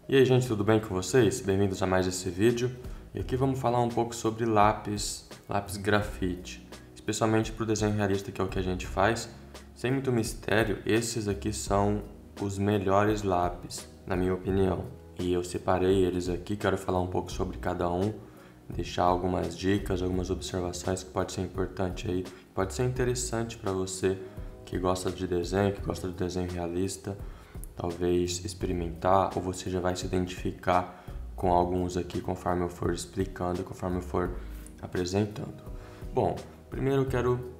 E aí, gente, tudo bem com vocês? Bem-vindos a mais esse vídeo. E aqui vamos falar um pouco sobre lápis grafite, especialmente para o desenho realista, que é o que a gente faz. Sem muito mistério, esses aqui são os melhores lápis, na minha opinião. E eu separei eles aqui, quero falar um pouco sobre cada um, deixar algumas dicas, algumas observações que pode ser importante aí, pode ser interessante para você que gosta de desenho, que gosta de desenho realista. Talvez experimentar, ou você já vai se identificar com alguns aqui conforme eu for explicando, conforme eu for apresentando. Bom, primeiro eu quero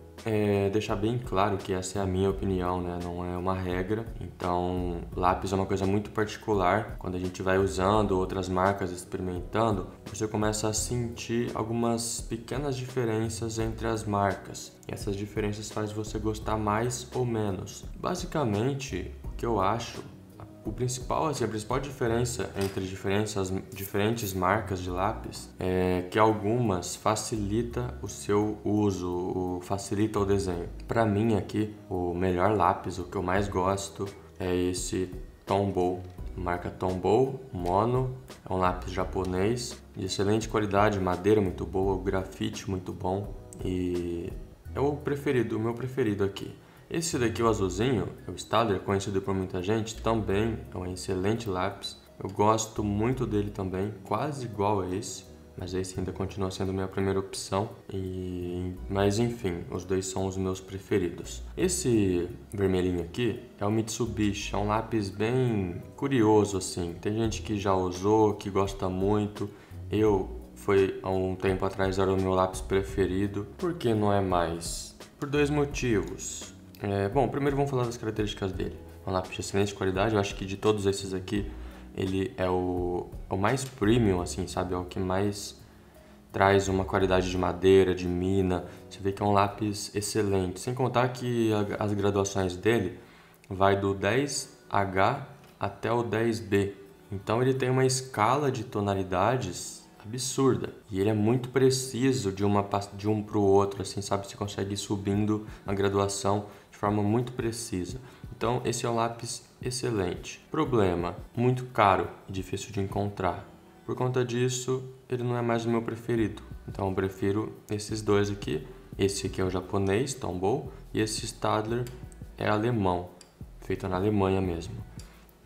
deixar bem claro que essa é a minha opinião, né? Não é uma regra. Então, lápis é uma coisa muito particular. Quando a gente vai usando outras marcas, experimentando, você começa a sentir algumas pequenas diferenças entre as marcas. E essas diferenças fazem você gostar mais ou menos. Basicamente, que eu acho, a principal diferença entre diferentes marcas de lápis é que algumas facilita o seu uso, facilita o desenho. Para mim aqui, o melhor lápis, o que eu mais gosto é esse Tombow, marca Tombow Mono, é um lápis japonês de excelente qualidade, madeira muito boa, o grafite muito bom e é o meu preferido aqui. Esse daqui, o azulzinho, é o Staedtler, conhecido por muita gente, também é um excelente lápis. Eu gosto muito dele também, quase igual a esse, mas esse ainda continua sendo minha primeira opção. Mas enfim, os dois são os meus preferidos. Esse vermelhinho aqui é o Mitsubishi, é um lápis bem curioso assim. Tem gente que já usou, que gosta muito. Foi há um tempo atrás, era o meu lápis preferido. Por que não é mais? Por dois motivos. Bom, primeiro vamos falar das características dele. É um lápis de excelente qualidade, eu acho que de todos esses aqui, ele é o mais premium, assim, sabe? É o que mais traz uma qualidade de madeira, de mina. Você vê que é um lápis excelente. Sem contar que as graduações dele vai do 10H até o 10B. Então ele tem uma escala de tonalidades absurda. E ele é muito preciso de um para o outro, assim, sabe? Você consegue ir subindo a graduação de forma muito precisa. Então, esse é um lápis excelente. Problema, muito caro e difícil de encontrar. Por conta disso, ele não é mais o meu preferido. Então, eu prefiro esses dois aqui. Esse aqui é o japonês, Tombow, e esse Staedtler é alemão, feito na Alemanha mesmo.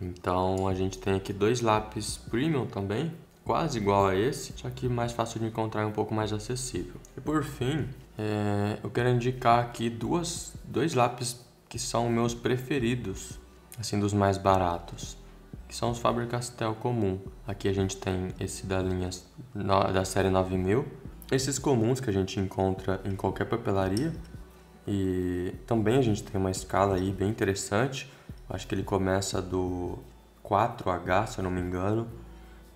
Então, a gente tem aqui dois lápis premium também, quase igual a esse, só que mais fácil de encontrar e um pouco mais acessível. E por fim, eu quero indicar aqui dois lápis que são meus preferidos, assim, dos mais baratos, que são os Faber-Castell comum. Aqui a gente tem esse da série 9000, esses comuns que a gente encontra em qualquer papelaria, e também a gente tem uma escala aí bem interessante. Acho que ele começa do 4H, se eu não me engano,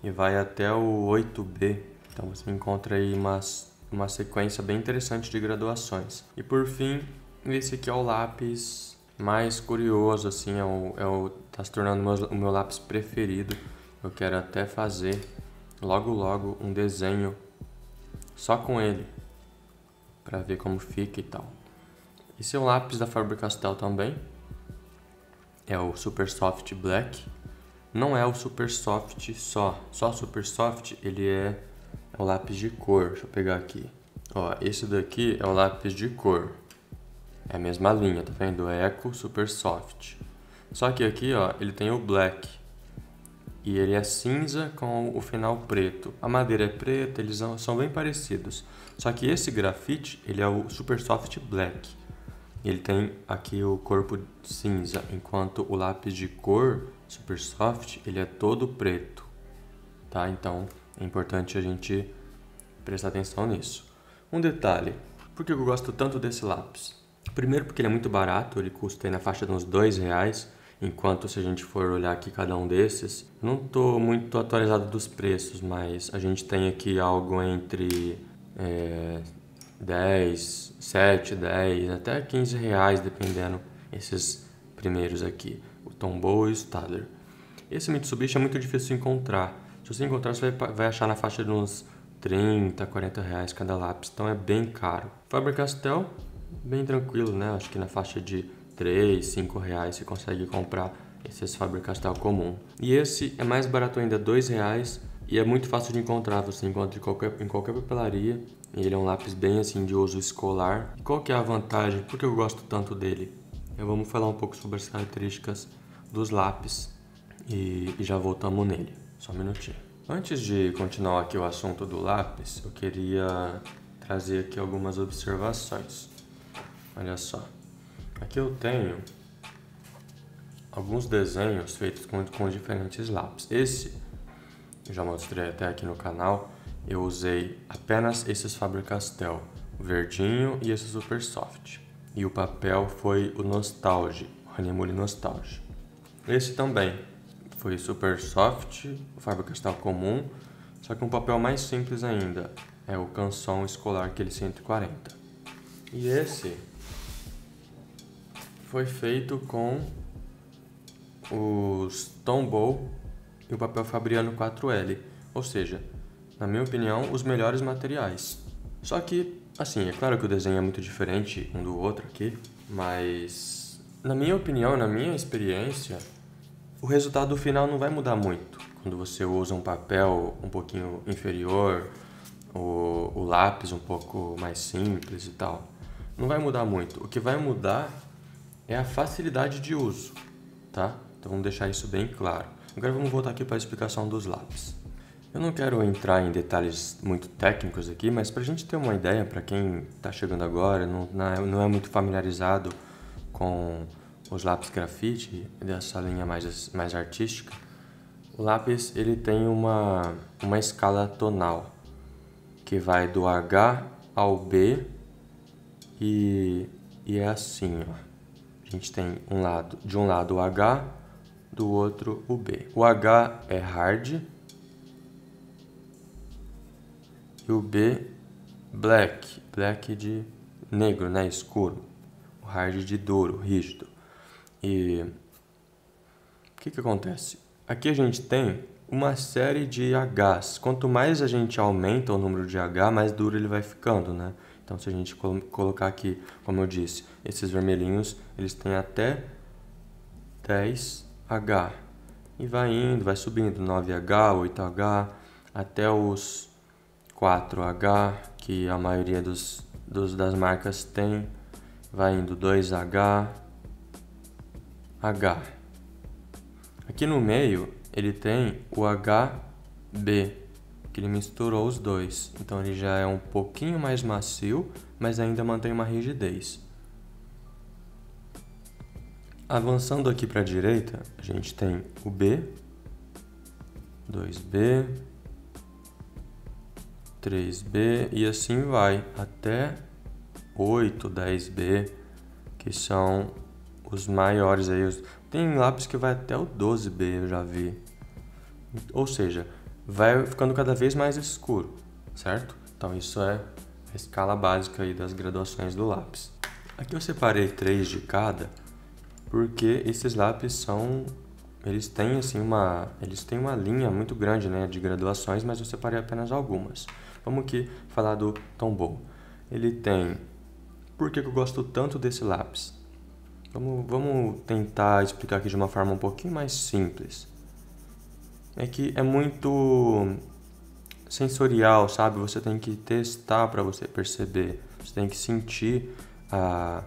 e vai até o 8B. Então você encontra aí uma sequência bem interessante de graduações. E por fim, esse aqui é o lápis mais curioso, assim, tá se tornando o meu lápis preferido. Eu quero até fazer logo um desenho só com ele, para ver como fica e tal. Esse é um lápis da Faber-Castell também, é o Super Soft Black. Não é o Super Soft só Super Soft, ele é o lápis de cor. Deixa eu pegar aqui. Ó, esse daqui é o lápis de cor. É a mesma linha, tá vendo? Eco Super Soft. Só que aqui, ó, ele tem o Black. E ele é cinza com o final preto. A madeira é preta, eles são bem parecidos. Só que esse grafite, ele é o Super Soft Black. Ele tem aqui o corpo cinza, enquanto o lápis de cor Super Soft, ele é todo preto, tá? Então, é importante a gente prestar atenção nisso. Um detalhe, por que eu gosto tanto desse lápis? Primeiro porque ele é muito barato, ele custa aí na faixa de uns R$2, enquanto se a gente for olhar aqui cada um desses, não estou muito atualizado dos preços, mas a gente tem aqui algo entre 7, 10, até R$15, dependendo esses primeiros aqui, o Tombow e o Staedtler. Esse Mitsubishi é muito difícil de encontrar. Se você encontrar, você vai achar na faixa de uns R$30, R$40 cada lápis, então é bem caro. Faber-Castell, bem tranquilo, né? Acho que na faixa de R$3, R$5 você consegue comprar Esse é Faber-Castell comum. E esse é mais barato ainda, R$2, e é muito fácil de encontrar, você encontra em qualquer papelaria. E ele é um lápis bem assim de uso escolar. E qual que é a vantagem? Por que eu gosto tanto dele? Vamos falar um pouco sobre as características dos lápis e já voltamos nele. Só um minutinho. Antes de continuar aqui o assunto do lápis, eu queria trazer aqui algumas observações. Olha só. Aqui eu tenho alguns desenhos feitos com diferentes lápis. Esse, eu já mostrei até aqui no canal, eu usei apenas esses Faber-Castell, o verdinho e esse Super Soft. E o papel foi o Nostalgia, o Hahnemuhle Nostalgia. Esse também foi Super Soft, o Faber-Castell comum, só que um papel mais simples ainda, é o Canson Escolar, aquele 140. E esse foi feito com os Tombow e o papel Fabriano 4L, ou seja, na minha opinião, os melhores materiais. Só que, assim, é claro que o desenho é muito diferente um do outro aqui, mas na minha opinião, na minha experiência, o resultado final não vai mudar muito. Quando você usa um papel um pouquinho inferior, o lápis um pouco mais simples e tal, não vai mudar muito. O que vai mudar é a facilidade de uso, tá? Então vamos deixar isso bem claro. Agora vamos voltar aqui para a explicação dos lápis. Eu não quero entrar em detalhes muito técnicos aqui, mas para a gente ter uma ideia, para quem está chegando agora, não é muito familiarizado com os lápis grafite, dessa linha mais artística, o lápis ele tem uma escala tonal, que vai do H ao B e é assim, ó. A gente tem de um lado o H, do outro o B. O H é hard e o B black de negro, né, escuro. O hard de duro, rígido. E o que acontece? Aqui a gente tem uma série de Hs. Quanto mais a gente aumenta o número de H, mais duro ele vai ficando, né? Então, se a gente colocar aqui, como eu disse, esses vermelhinhos, eles têm até 10H. E vai indo, vai subindo, 9H, 8H, até os 4H, que a maioria das marcas tem. Vai indo 2H, H. Aqui no meio, ele tem o HB, que ele misturou os dois. Então ele já é um pouquinho mais macio, mas ainda mantém uma rigidez. Avançando aqui para a direita, a gente tem o B, 2B, 3B e assim vai até 8, 10B, que são os maiores aí. Tem lápis que vai até o 12B, eu já vi. Ou seja, vai ficando cada vez mais escuro, certo? Então isso é a escala básica aí das graduações do lápis. Aqui eu separei 3 de cada, porque esses lápis eles têm assim uma linha muito grande, né, de graduações, mas eu separei apenas algumas. Vamos aqui falar do Tombow. Ele tem... Por que eu gosto tanto desse lápis? Vamos tentar explicar aqui de uma forma um pouquinho mais simples. É que é muito sensorial, sabe? Você tem que testar para você perceber. Você tem que sentir a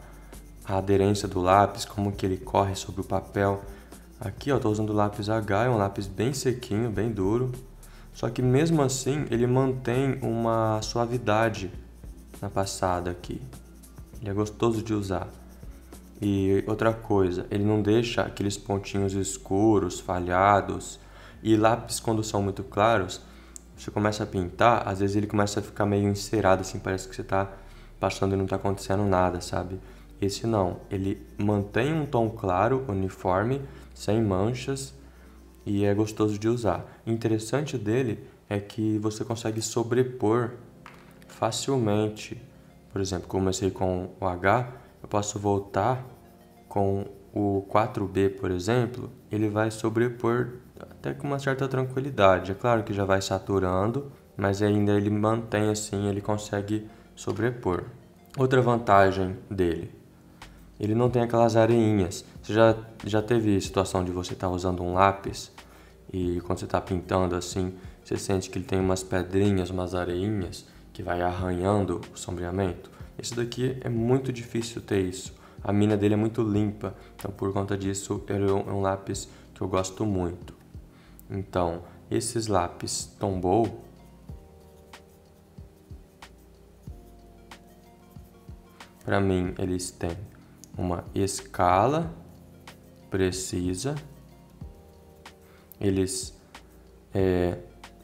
aderência do lápis, como que ele corre sobre o papel. Aqui, ó, tô usando o lápis H, é um lápis bem sequinho, bem duro. Só que mesmo assim, ele mantém uma suavidade na passada aqui. Ele é gostoso de usar. E outra coisa, ele não deixa aqueles pontinhos escuros, falhados. E lápis, quando são muito claros, você começa a pintar, às vezes ele começa a ficar meio encerado, assim, parece que você tá passando e não tá acontecendo nada, sabe? Esse não, ele mantém um tom claro, uniforme, sem manchas e é gostoso de usar. O interessante dele é que você consegue sobrepor facilmente. Por exemplo, comecei com o H, eu posso voltar com o 4B, por exemplo, ele vai sobrepor até com uma certa tranquilidade. É claro que já vai saturando, mas ainda ele mantém assim, ele consegue sobrepor. Outra vantagem dele ele não tem aquelas areinhas. Você já teve situação de você estar usando um lápis e quando você está pintando assim, você sente que ele tem umas pedrinhas, umas areinhas que vai arranhando o sombreamento? Esse daqui é muito difícil ter isso. A mina dele é muito limpa, então por conta disso ele é um lápis que eu gosto muito. Então, esses lápis Tombow, para mim, eles têm uma escala precisa, eles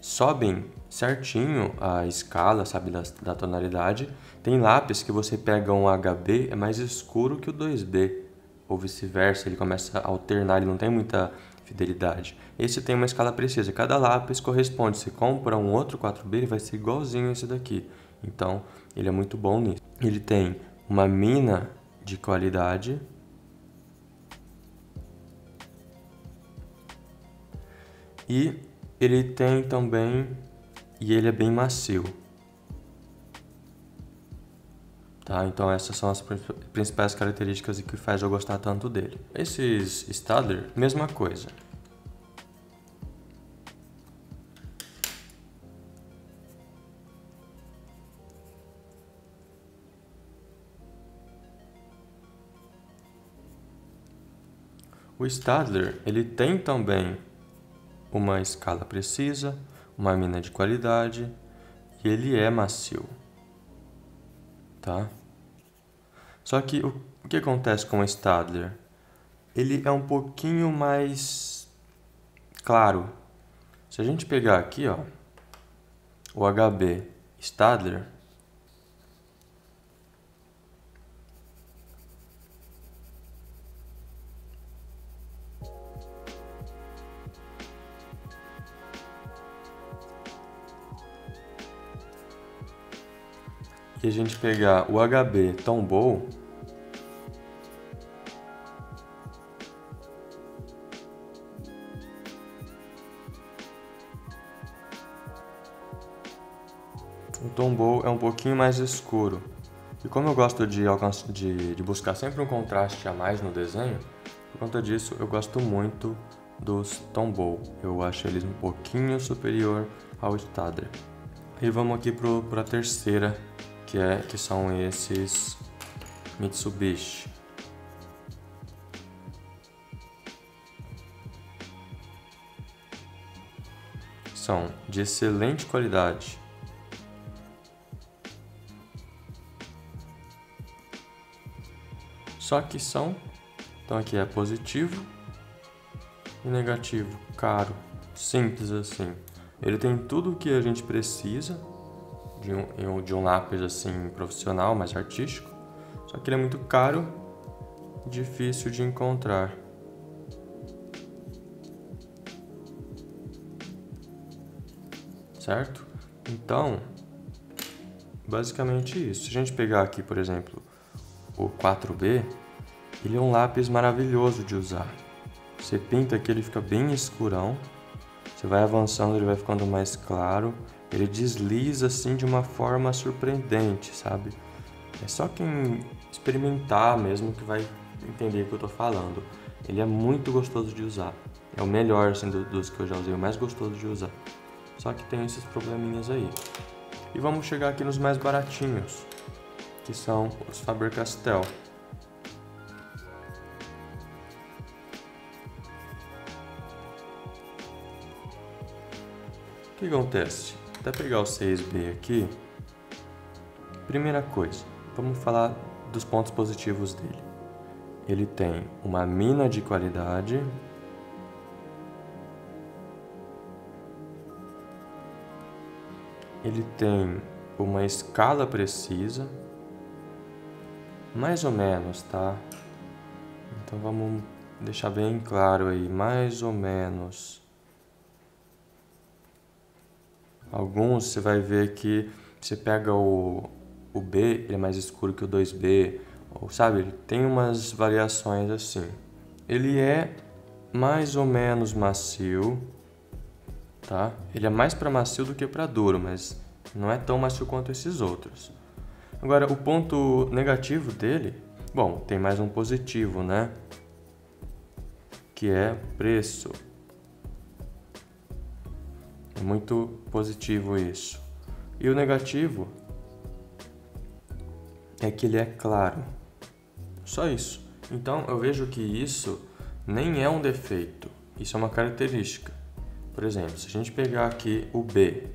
sobem certinho a escala, sabe, da tonalidade. Tem lápis que você pega um HB, é mais escuro que o 2B, ou vice-versa, ele começa a alternar, ele não tem muita fidelidade. Esse tem uma escala precisa, cada lápis corresponde. Se compra um outro 4B, ele vai ser igualzinho a esse daqui. Então, ele é muito bom nisso. Ele tem uma mina de qualidade. E ele tem também, e ele é bem macio. Tá? Então essas são as principais características que faz eu gostar tanto dele. Esses Staedtler, mesma coisa. O Staedtler, ele tem também uma escala precisa, uma mina de qualidade e ele é macio, tá? Só que o que acontece com o Staedtler? Ele é um pouquinho mais claro. Se a gente pegar aqui, ó, o HB Staedtler, e a gente pegar o HB Tombow, o Tombow é um pouquinho mais escuro. E como eu gosto de buscar sempre um contraste a mais no desenho, por conta disso eu gosto muito dos Tombow. Eu acho eles um pouquinho superior ao Staedtler. E vamos aqui para a terceira, que são esses Mitsubishi. São de excelente qualidade. Só que então aqui é positivo e negativo, caro, simples assim. Ele tem tudo o que a gente precisa de um lápis assim profissional, mais artístico, só que ele é muito caro, difícil de encontrar. Certo? Então, basicamente isso. Se a gente pegar aqui, por exemplo, o 4B, ele é um lápis maravilhoso de usar. Você pinta aqui, ele fica bem escurão. Você vai avançando, ele vai ficando mais claro. Ele desliza assim de uma forma surpreendente, sabe? É só quem experimentar mesmo que vai entender o que eu tô falando. Ele é muito gostoso de usar. É o melhor assim, dos que eu já usei, o mais gostoso de usar. Só que tem esses probleminhas aí. E vamos chegar aqui nos mais baratinhos, que são os Faber-Castell. O que acontece? Até pegar o 6B aqui, primeira coisa, vamos falar dos pontos positivos dele. Ele tem uma mina de qualidade, ele tem uma escala precisa, mais ou menos, tá? Então vamos deixar bem claro aí, mais ou menos. Alguns você vai ver que você pega o B, ele é mais escuro que o 2B, ou sabe, ele tem umas variações assim. Ele é mais ou menos macio, tá? Ele é mais para macio do que para duro, mas não é tão macio quanto esses outros. Agora, o ponto negativo dele Bom, tem mais um positivo, né? Que é preço. É muito positivo isso. E o negativo é que ele é claro. Só isso. Então eu vejo que isso nem é um defeito. Isso é uma característica. Por exemplo, se a gente pegar aqui o B,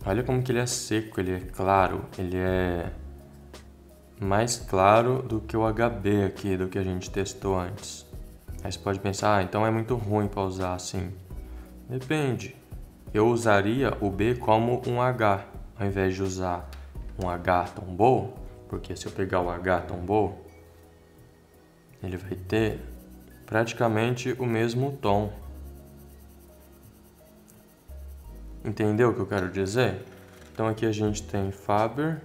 olha como que ele é seco, ele é claro, ele é mais claro do que o HB aqui, do que a gente testou antes. Aí você pode pensar, então é muito ruim para usar assim. Depende. Eu usaria o B como um H, ao invés de usar um H tombou, porque se eu pegar o H tombou, ele vai ter praticamente o mesmo tom. Entendeu o que eu quero dizer? Então aqui a gente tem Faber,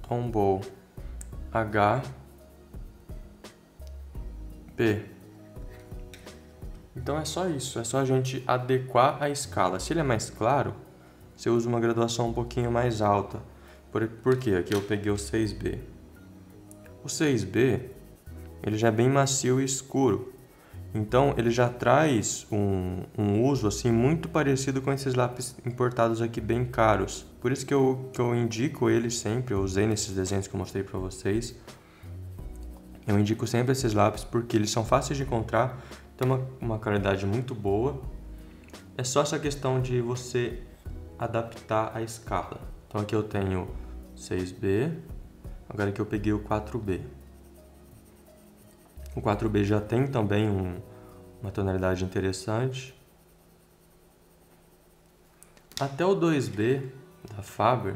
tombou, H, B. Então é só isso, é só a gente adequar a escala. Se ele é mais claro, você usa uma graduação um pouquinho mais alta. Por quê? Aqui eu peguei o 6B. O 6B, ele já é bem macio e escuro. Então ele já traz um uso assim muito parecido com esses lápis importados aqui bem caros. Por isso que eu indico ele sempre, eu usei nesses desenhos que eu mostrei para vocês. Eu indico sempre esses lápis porque eles são fáceis de encontrar, tem uma qualidade muito boa. É só essa questão de você adaptar a escala. Então aqui eu tenho 6B, agora aqui eu peguei o 4B. O 4B já tem também uma tonalidade interessante. Até o 2B da Faber,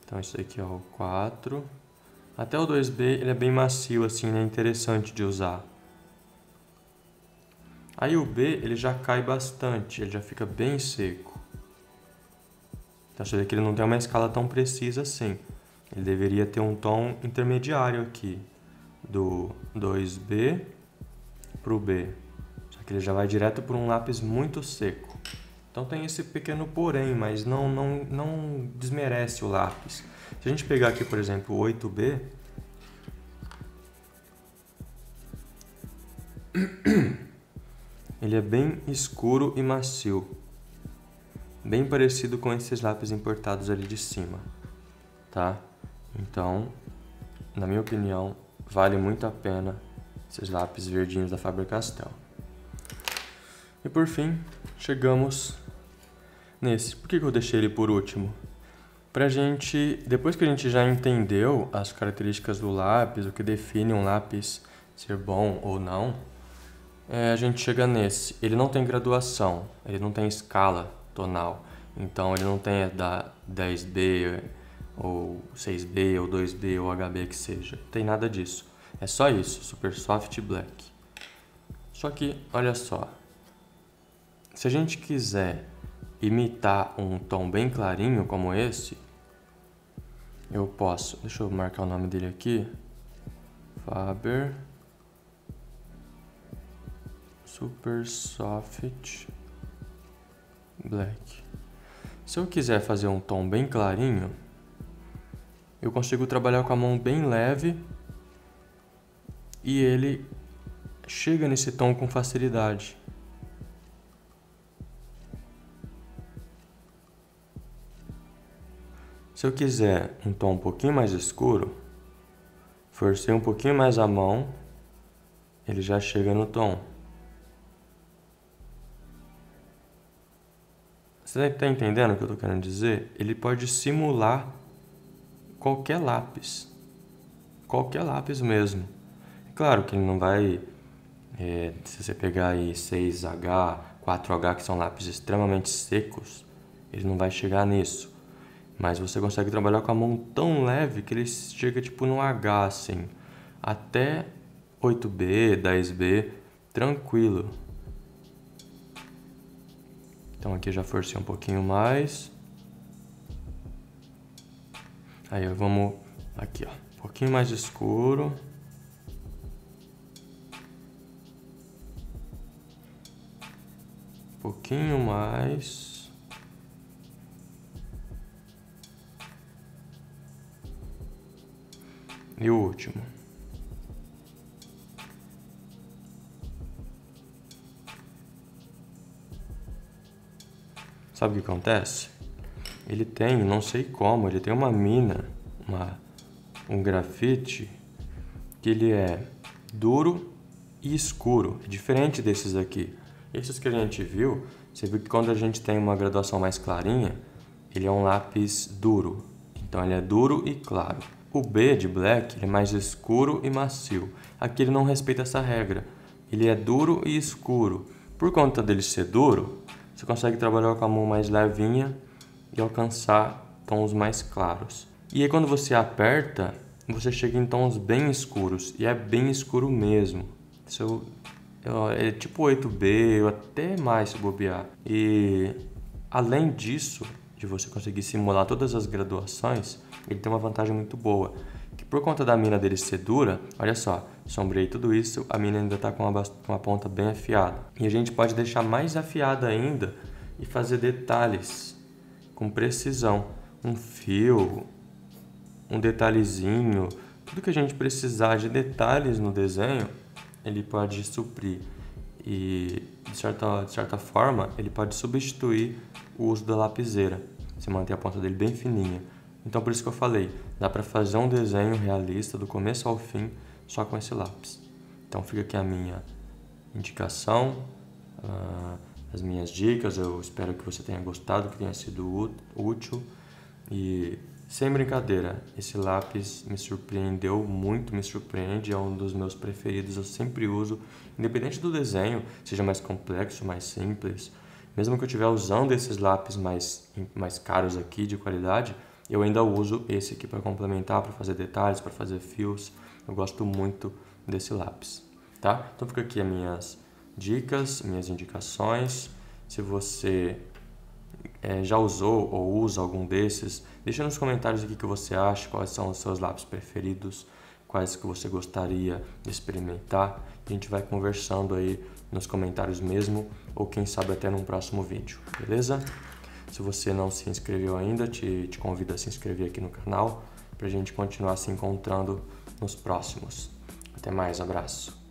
então isso aqui é o 4. Até o 2B ele é bem macio, assim, né? Interessante de usar. Aí o B ele já cai bastante, ele já fica bem seco. Então você vê que ele não tem uma escala tão precisa assim. Ele deveria ter um tom intermediário aqui, do 2B para o B. Só que ele já vai direto para um lápis muito seco. Então tem esse pequeno porém, mas não desmerece o lápis. Se a gente pegar aqui, por exemplo, o 8B, ele é bem escuro e macio. Bem parecido com esses lápis importados ali de cima, tá? Então, na minha opinião, vale muito a pena esses lápis verdinhos da Faber-Castell. E por fim, chegamos nesse. Por que eu deixei ele por último? Pra gente, depois que a gente já entendeu as características do lápis, o que define um lápis ser bom ou não, a gente chega nesse. Ele não tem graduação, ele não tem escala tonal. Então ele não tem da 10B ou 6B ou 2B ou HB que seja. Não tem nada disso. É só isso, Super Soft Black. Só que, olha só. Se a gente quiser imitar um tom bem clarinho como esse, eu posso... Deixa eu marcar o nome dele aqui. Faber Super Soft Black. Se eu quiser fazer um tom bem clarinho, eu consigo trabalhar com a mão bem leve e ele chega nesse tom com facilidade. Se eu quiser um tom um pouquinho mais escuro, forcei um pouquinho mais a mão, ele já chega no tom. Você está entendendo o que eu estou querendo dizer? Ele pode simular qualquer lápis mesmo. É claro que ele não vai, se você pegar aí 6H, 4H, que são lápis extremamente secos, ele não vai chegar nisso. Mas você consegue trabalhar com a mão tão leve que ele chega tipo no H, assim, até 8B, 10B, tranquilo. Então aqui já forcei um pouquinho mais. Aí vamos aqui, ó, um pouquinho mais escuro. Um pouquinho mais. E o último. Sabe o que acontece? Ele tem, não sei como, ele tem uma mina, um grafite, que ele é duro e escuro, é diferente desses aqui. Esses que a gente viu, você viu que quando a gente tem uma graduação mais clarinha, ele é um lápis duro, então ele é duro e claro. O B de Black ele é mais escuro e macio. Aqui ele não respeita essa regra, ele é duro e escuro. Por conta dele ser duro, você consegue trabalhar com a mão mais levinha e alcançar tons mais claros. E aí quando você aperta, você chega em tons bem escuros, e é bem escuro mesmo. Isso é tipo 8B, ou até mais se bobear. E além disso, de você conseguir simular todas as graduações, ele tem uma vantagem muito boa. Que por conta da mina dele ser dura, olha só, sombreei tudo isso, a mina ainda está com uma ponta bem afiada. E a gente pode deixar mais afiada ainda e fazer detalhes com precisão. Um fio, um detalhezinho, tudo que a gente precisar de detalhes no desenho, ele pode suprir. E de certa forma, ele pode substituir o uso da lapiseira. Você mantém a ponta dele bem fininha. Então por isso que eu falei, dá para fazer um desenho realista do começo ao fim só com esse lápis. Então fica aqui a minha indicação, as minhas dicas. Eu espero que você tenha gostado, que tenha sido útil. E sem brincadeira, esse lápis me surpreendeu muito, me surpreende, é um dos meus preferidos, eu sempre uso, independente do desenho, seja mais complexo, mais simples. Mesmo que eu estiver usando esses lápis mais caros aqui, de qualidade, eu ainda uso esse aqui para complementar, para fazer detalhes, para fazer fios. Eu gosto muito desse lápis, tá? Então fica aqui as minhas dicas, minhas indicações. Se você já usou ou usa algum desses, deixa nos comentários o que você acha, quais são os seus lápis preferidos, quais que você gostaria de experimentar. A gente vai conversando aí nos comentários mesmo, ou quem sabe até num próximo vídeo, beleza? Se você não se inscreveu ainda, te convido a se inscrever aqui no canal, pra gente continuar se encontrando nos próximos. Até mais, abraço!